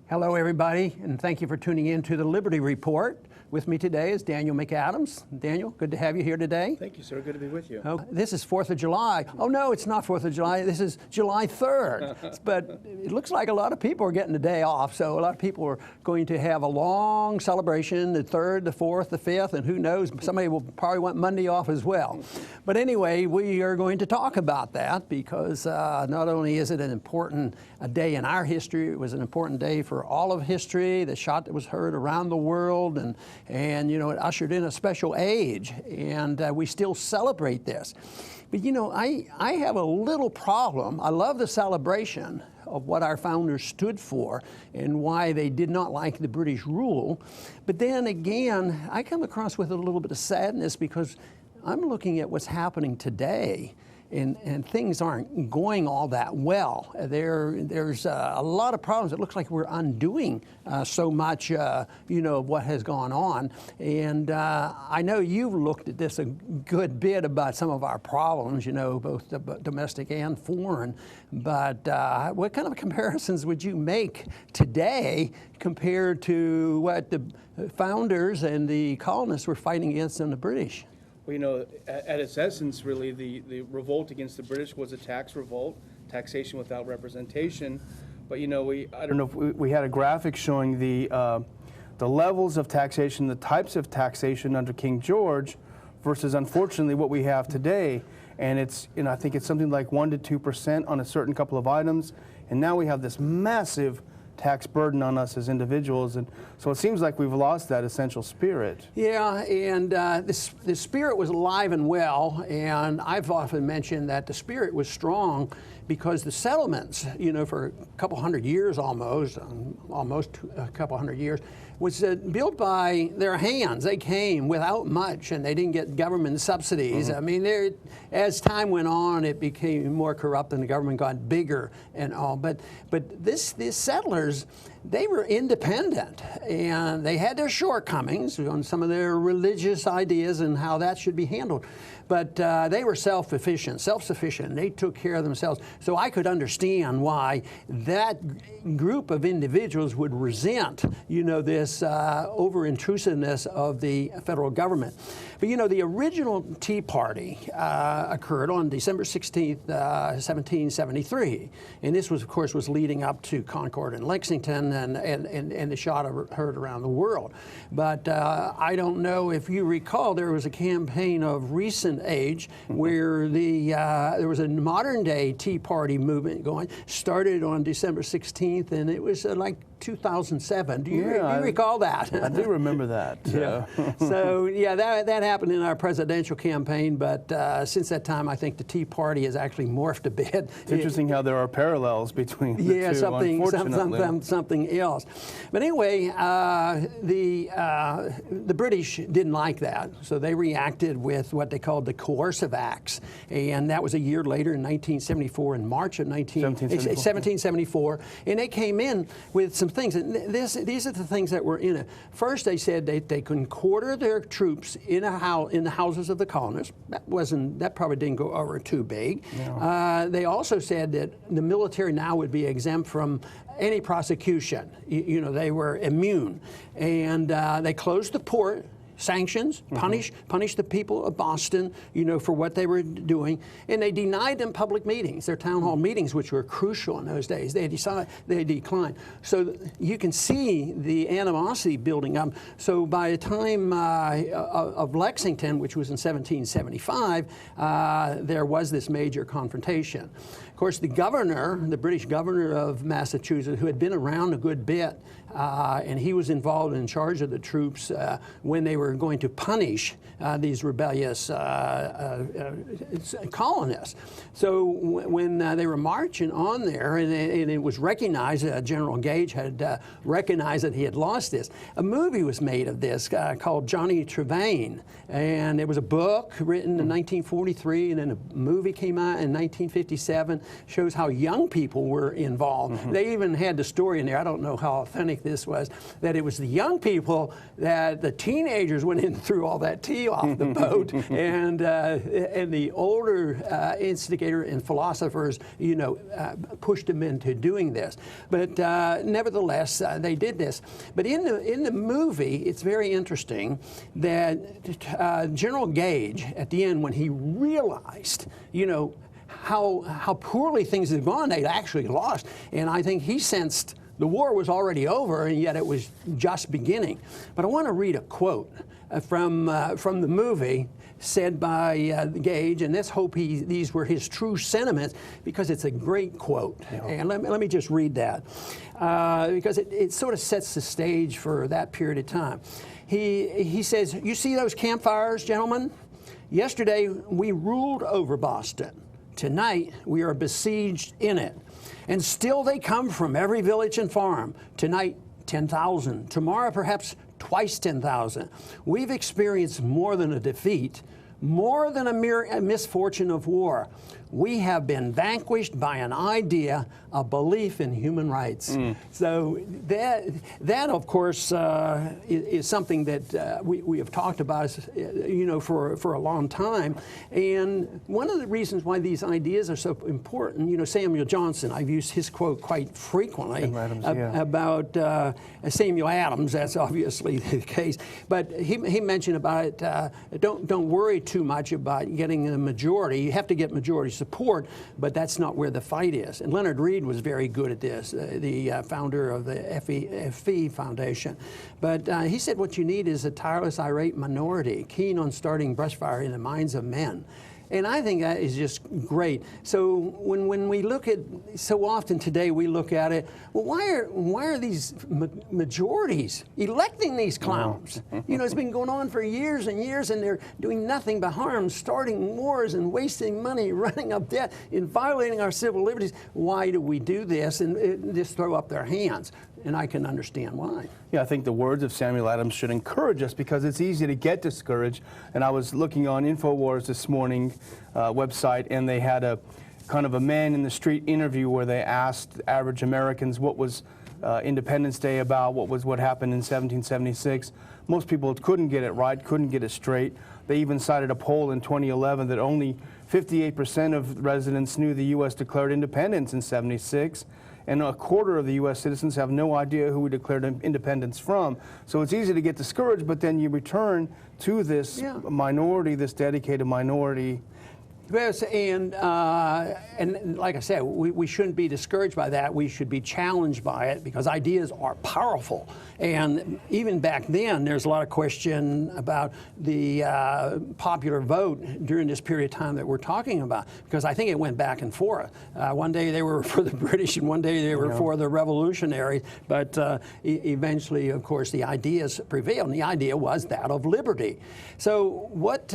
Hello, everybody, and thank you for tuning in to the Liberty Report. With me today is Daniel McAdams. Daniel, good to have you here today. Thank you, sir. Good to be with you. Oh, this is 4th of July. Oh, no, it's not 4th of July. This is July 3rd. But it looks like a lot of people are getting the day off, so a lot of people are going to have a long celebration, the 3rd, the 4th, the 5th, and who knows, somebody will probably want Monday off as well. But anyway, we are going to talk about that because not only is it an important day in our history, it was an important day for all of history, the shot that was heard around the world, and you know, it ushered in a special age, and we still celebrate this. But you know, I have a little problem. I love the celebration of what our founders stood for and why they did not like the British rule. But then again, I come across with a little bit of sadness because I'm looking at what's happening today. And things aren't going all that well. There's a lot of problems. It looks like we're undoing so much, you know, what has gone on. And I know you've looked at this a good bit about some of our problems, you know, both domestic and foreign. But what kind of comparisons would you make today compared to what the founders and the colonists were fighting against in the British? Well, you know, at its essence, really, the revolt against the British was a tax revolt, taxation without representation. But, you know, I don't know if we had a graphic showing the levels of taxation, the types of taxation under King George versus, unfortunately, what we have today. And it's, you know, I think it's something like 1% to 2% on a certain couple of items. And now we have this massive tax burden on us as individuals, and so it seems like we've lost that essential spirit. Yeah, and the spirit was alive and well, and I've often mentioned that the spirit was strong because the settlements, you know, for a couple hundred years almost a couple hundred years, was built by their hands. They came without much, and they didn't get government subsidies. I mean, as time went on, it became more corrupt, and the government got bigger and all. But these settlers, they were independent, and they had their shortcomings on some of their religious ideas and how that should be handled. But they were self-sufficient. They took care of themselves. So I could understand why that group of individuals would resent, you know, this over-intrusiveness of the federal government. But, you know, the original Tea Party occurred on December 16th, 1773. And this was, of course, was leading up to Concord and Lexington and the shot heard around the world. But I don't know if you recall, there was a campaign of recent age where there was a modern day Tea Party movement going, started on December 16th, and it was like 2007. Do you recall that? I do remember that. Yeah. So yeah, that happened in our presidential campaign, but since that time, I think the Tea Party has actually morphed a bit. It's interesting how there are parallels between the two, something else. But anyway, the British didn't like that, so they reacted with what they called the Coercive Acts, and that was a year later in 1974, in March of 1774, and they came in with some things, and these are the things that were in it. First, they said they couldn't quarter their troops in the houses of the colonists. That probably didn't go over too big. No. They also said that the military now would be exempt from any prosecution. You know, they were immune, and they closed the port. Sanctions, punish the people of Boston, you know, for what they were doing, and they denied them public meetings, their town hall meetings, which were crucial in those days. They declined. So you can see the animosity building up. So by the time of Lexington, which was in 1775, there was this major confrontation. Of course, the British governor of Massachusetts, who had been around a good bit, and he was involved in charge of the troops when they were going to punish these rebellious colonists. So when they were marching on there, and it was recognized, General Gage had recognized that he had lost this, a movie was made of this called Johnny Trevane, and it was a book written in 1943, and then a movie came out in 1957. shows how young people were involved. They even had the story in there, I don't know how authentic this was, that it was the young people, that the teenagers went in and threw all that tea off the boat, and the older instigator and philosophers, pushed them into doing this. But nevertheless, they did this. But in the movie, it's very interesting that General Gage, at the end, when he realized, how poorly things had gone, they'd actually lost, and I think he sensed the war was already over, and yet it was just beginning. But I want to read a quote from the movie, said by Gage, and let's hope these were his true sentiments, because it's a great quote. Yeah. And let me just read that, because it sort of sets the stage for that period of time. He says, "You see those campfires, gentlemen? Yesterday we ruled over Boston. Tonight we are besieged in it. And still they come from every village and farm. Tonight, 10,000. Tomorrow, perhaps twice 10,000. We've experienced more than a defeat, more than a mere misfortune of war. We have been vanquished by an idea, a belief in human rights." So that of course, is something that we have talked about, for a long time. And one of the reasons why these ideas are so important, Samuel Johnson, I've used his quote quite frequently about Samuel Adams. That's obviously the case. But he mentioned about it, don't worry too much about getting a majority. You have to get majority support, but that's not where the fight is. And Leonard Read was very good at this, the founder of the FE Foundation. But he said what you need is a tireless, irate minority, keen on starting brushfire in the minds of men. And I think that is just great. So when we look at, so often today we look at it, well, why are these majorities electing these clowns? It's been going on for years and years, and they're doing nothing but harm, starting wars and wasting money, running up debt, and violating our civil liberties. Why do we do this? And just throw up their hands. And I can understand why. Yeah, I think the words of Samuel Adams should encourage us, because it's easy to get discouraged. And I was looking on InfoWars this morning website, and they had a kind of a man in the street interview where they asked average Americans what was Independence Day about, what happened in 1776. Most people couldn't get it right, couldn't get it straight. They even cited a poll in 2011 that only 58% of residents knew the U.S. declared independence in 76. And a quarter of the U.S. citizens have no idea who we declared independence from. So it's easy to get discouraged, but then you return to this minority, this dedicated minority. Yes, and like I said, we shouldn't be discouraged by that. We should be challenged by it, because ideas are powerful. And even back then, there's a lot of question about the popular vote during this period of time that we're talking about, because I think it went back and forth. One day they were for the British, and one day they were for the revolutionaries. But eventually, of course, the ideas prevailed, and the idea was that of liberty. So what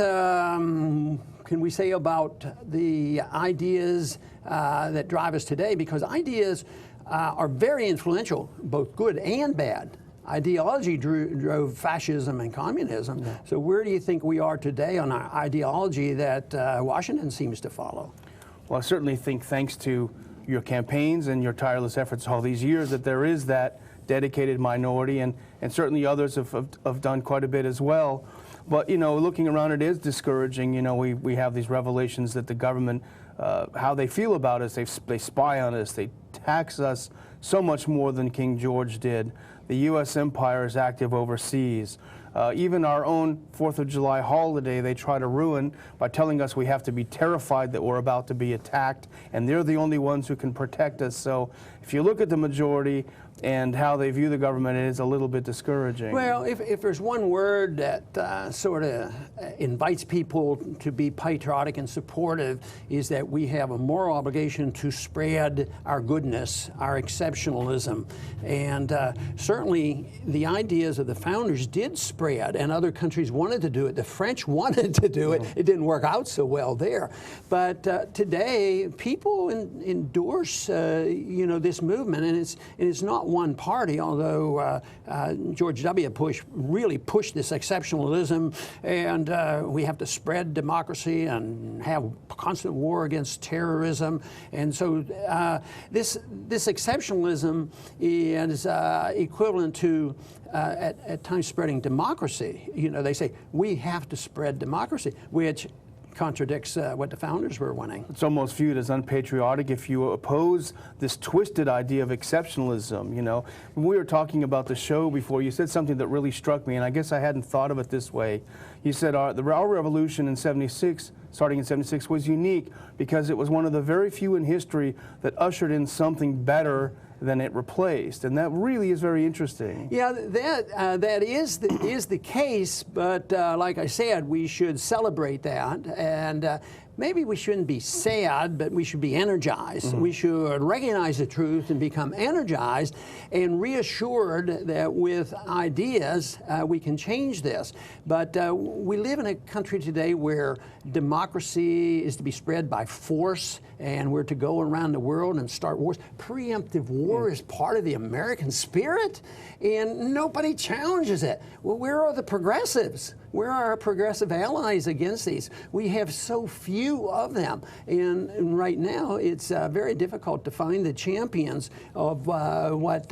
can we say about the ideas that drive us today? Because ideas are very influential, both good and bad. Ideology drove fascism and communism. Yeah. So where do you think we are today on our ideology that Washington seems to follow? Well, I certainly think, thanks to your campaigns and your tireless efforts all these years, that there is that dedicated minority, and certainly others have done quite a bit as well. But, looking around, it is discouraging. We have these revelations that the government, how they feel about us, they spy on us, they tax us so much more than King George did. The U.S. empire is active overseas. Even our own 4th of July holiday, they try to ruin by telling us we have to be terrified that we're about to be attacked, and they're the only ones who can protect us. So if you look at the majority and how they view the government, it is a little bit discouraging. Well, if there's one word that sort of invites people to be patriotic and supportive, is that we have a moral obligation to spread our goodness, our exceptionalism. And certainly the ideas of the founders did spread, and other countries wanted to do it. The French wanted to do it. It didn't work out so well there. But today, people endorse this movement, and it's not one party, although George W. Bush really pushed this exceptionalism, and we have to spread democracy and have constant war against terrorism. And so this exceptionalism is equivalent to at times spreading democracy. You know, they say we have to spread democracy, which contradicts what the founders were wanting. It's almost viewed as unpatriotic if you oppose this twisted idea of exceptionalism. You know, when we were talking about the show before, you said something that really struck me, and I guess I hadn't thought of it this way. You said our revolution in '76, starting in '76, was unique because it was one of the very few in history that ushered in something better than it replaced, and that really is very interesting. Yeah, that is the case, but like I said, we should celebrate that, and maybe we shouldn't be sad, but we should be energized. Mm-hmm. We should recognize the truth and become energized and reassured that with ideas we can change this. But we live in a country today where democracy is to be spread by force, and we're to go around the world and start wars. Preemptive war is part of the American spirit, and nobody challenges it. Well, where are the progressives? Where are our progressive allies against these? We have so few of them, and right now it's very difficult to find the champions of what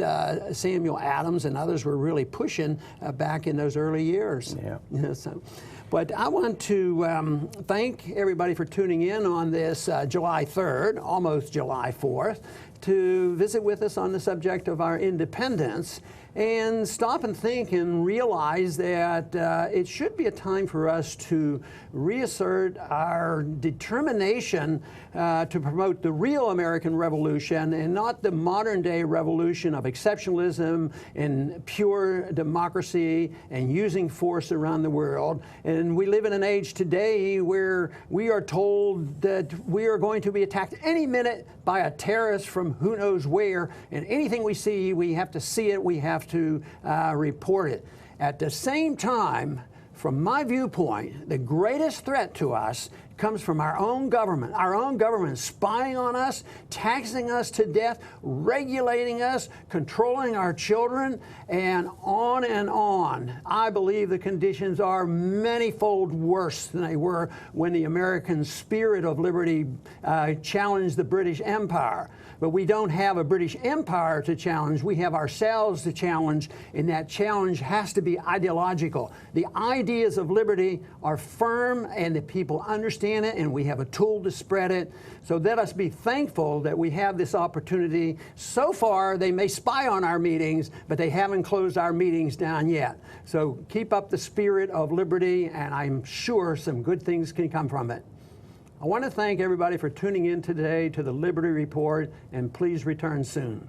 Samuel Adams and others were really pushing back in those early years. Yeah. You know, but I want to thank everybody for tuning in on this July 3rd, almost July 4th, to visit with us on the subject of our independence, and stop and think and realize that it should be a time for us to reassert our determination to promote the real American Revolution and not the modern day revolution of exceptionalism and pure democracy and using force around the world. And we live in an age today where we are told that we are going to be attacked any minute by a terrorist from who knows where, and anything we see, we have to see it, we have to report it. At the same time, from my viewpoint, the greatest threat to us comes from our own government. Our own government spying on us, taxing us to death, regulating us, controlling our children, and on and on. I believe the conditions are manyfold worse than they were when the American spirit of liberty challenged the British Empire. But we don't have a British Empire to challenge. We have ourselves to challenge, and that challenge has to be ideological. The ideas of liberty are firm, and the people understand it, and we have a tool to spread it. So let us be thankful that we have this opportunity. So far, they may spy on our meetings, but they haven't closed our meetings down yet. So keep up the spirit of liberty, and I'm sure some good things can come from it. I want to thank everybody for tuning in today to the Liberty Report, and please return soon.